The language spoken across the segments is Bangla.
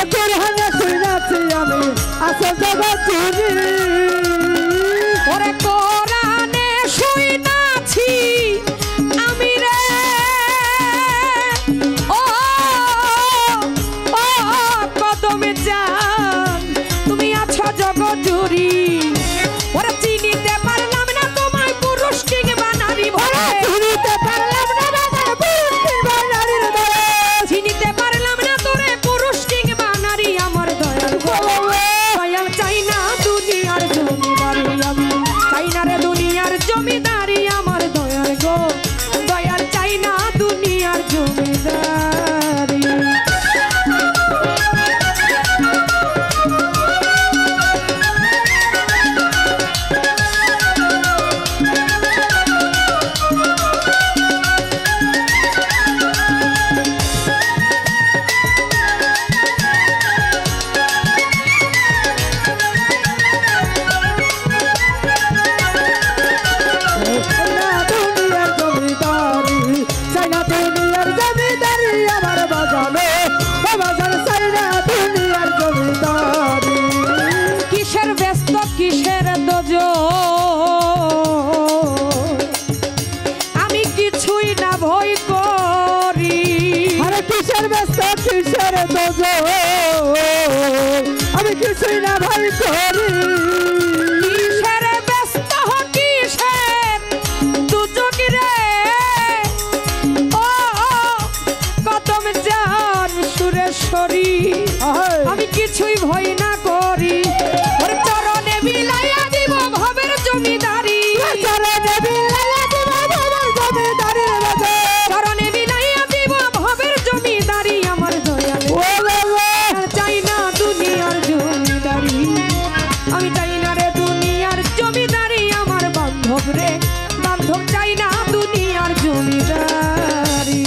কোরআনে শুনেছি আমি আসল জগৎ জুড়ি ওরে কোরআনে শুনেছি আমি রে ও ও কদমে জান তুমি আছো জগৎ জুড়ি ওরে চিনিতে পারলাম না তোমায় পুরুষ কিংবা নারী ভরে চিনিতে পারলাম না বাজার পুরুষ কিংবা নারীর দলে চিনিতে পারলাম না তোরে পুরুষ কিংবা নারী আমার দয়াল গো দয়াল চাই না দুনিয়ার জমিদারি আমি চাই না রে দুনিয়ার জমিদারি আমার দয়াল গো দয়াল চাই না দুনিয়ার জমিদারি কিসের ব্যস্ত কিসের দোজ আমি কিছুই না ভয় করি আরে কিসের ব্যস্ত কিসের দোজ আমি কিছুই না ভয় করি কিসের ব্যস্ত কিসের দুজক রে ও কদম জান সুরেশ্বরী আমি কিছুই ভয় না করি ওর চরণে বিলাইয়া দিব ভবের জমিদারি চরণে বিলাইয়া দিব ভবের জমিদারি চরণে বিলাইয়া দিব ভবের জমিদারি আমার দয়াল চাই না দুনিয়ার জমিদারি আমি চাই না রে দুনিয়ার জমিদারি আমার বান্ধব রে বান্ধব চাই না দুনিয়ার জমিদারি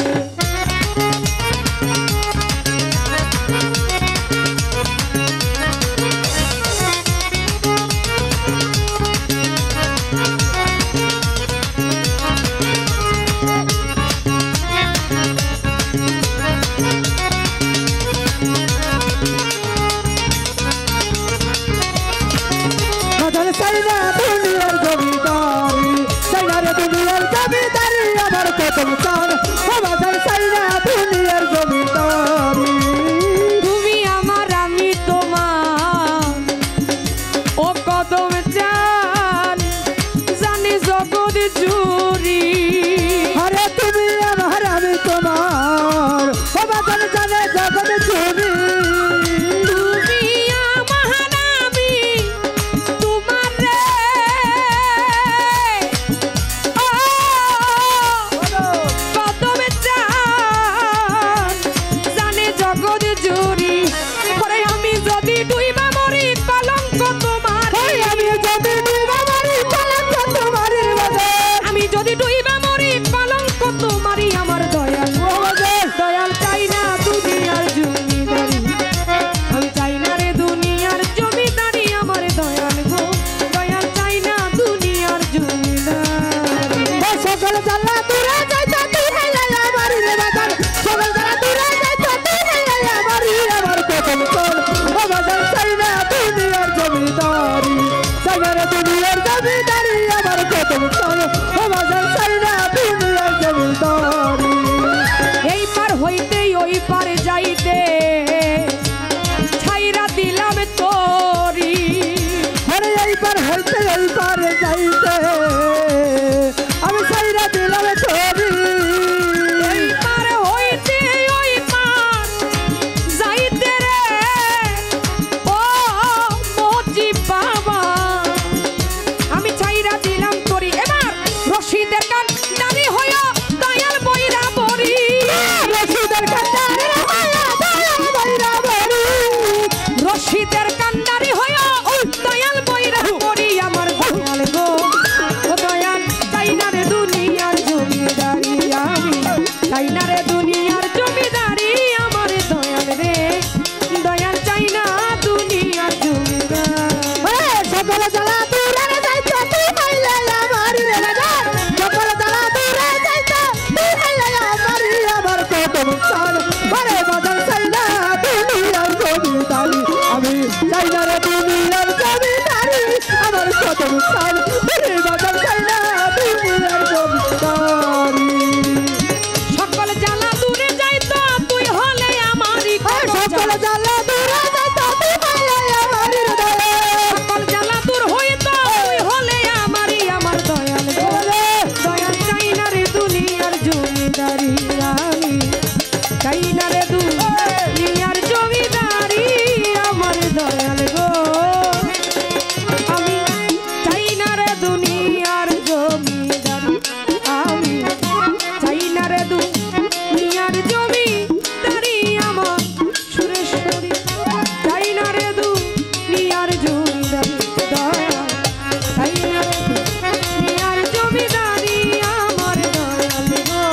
চাই না দুনিয়ার জমিদারি চাই না রে দুনিয়ার জমিদারি আমার কদম চান বাজার চাই না দুনিয়ার জমিদারি তুমি আমার আমি তোমার ও কদম চান জানি জগৎ জুড়ি আরে তুমি আমার আমি তোমার বাজার জানে জগৎ জুড়ি তুমি আমার আমি তোমার রে ও কদম চান জানে জগৎ জুড়ি পরে আমি যদি ডুইবা মরি কলঙ্ক তোমার আমি যদি ডুইবা মরি কলঙ্ক তোমারই বাজার আমি যদি ডুইবা মরি কলঙ্ক তোমারই আমার দয়াল দয়াল চাই না দুনিয়ার জমিদারি আমি চাই না রে দুনিয়ার জমিদারি আমার দয়াল গো দয়াল চাই না দুনিয়ার জমিদারি সকল জ্বালা দূরে যাইতা তুই হেলাই আমার রে বাজার সকল জ্বালা দূরে যাইতা তুই হেলাই আমার আমার কদম চল ও বাজার চাই না দুনিয়ার জমিদারি চাই না রে দুনিয়ার জমিদারি আমার কদম চল ও বাজার চাই না দুনিয়ার জমিদারি এই পার হইতে ওই পার যাইতে ছাইরা দিলাম তোরি আরে এইবার হইতে এইবার যাইতে আমি চাইরা দিলাম তোরি এই পার হইতে ওই পার যাইতে রে ও মজি বাবা আমি ছাইরা দিলাম তোরি এবার রশিদের কান নানি হইয়া দয়াল বইরা বরি রশিদের কান্ডারি রশিদের কান্ডারি হইয়া দয়াল বইরা বরি আমার দয়াল গো ও দয়াল চাই না রে দুনিয়ার জমিদারি আমি চাই না রে দুনিয়ার জমিদারি আমার দয়াল রে দয়াল চাই না দুনিয়ার জমিদারি সকল জ্বালা দূরে যাইতে তুই হেলাই আমার রে বাজার সকল জ্বালা দূরে যাইতে তুই হেলাই আমার আমার কদম চল আরে বাজার চাই না দুনিয়ার জমি কদম সাল রে বাজান চাই না দুনিয়ার জমিদারি সকল জ্বালা দূরে যাইতো তুই হলে আমারই সকল জ্বালা দূরে যাইতো তুই হলে আমারই হৃদয়ে সকল জ্বালা দূর হইতো তুই হলে আমারই আমার দয়াল গো দয়াল চাই না রে দুনিয়ার জমিদারি আমি চাই না রে দুনিয়ার জমিদারি আমার দয়াল গো আমি চাই না রে দুনিয়ার জমিদারি আমি চাই না রে দুনিয়ার জমিদারি আমার সুরেশ্বরী চাই না রে দুনিয়ার জমিদারি দয়াল চাই না রে দুনিয়ার জমিদারি আমার দয়াল গো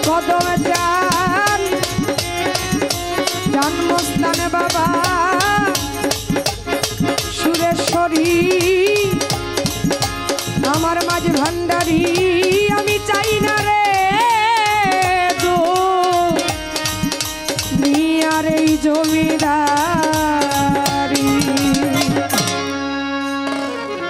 কদম চান জন্মস্থান বাবা সুরেশ্বরী আমার মাঝ ভান্ডারি আমি চাই না রে দুনিয়ার এই জমিদার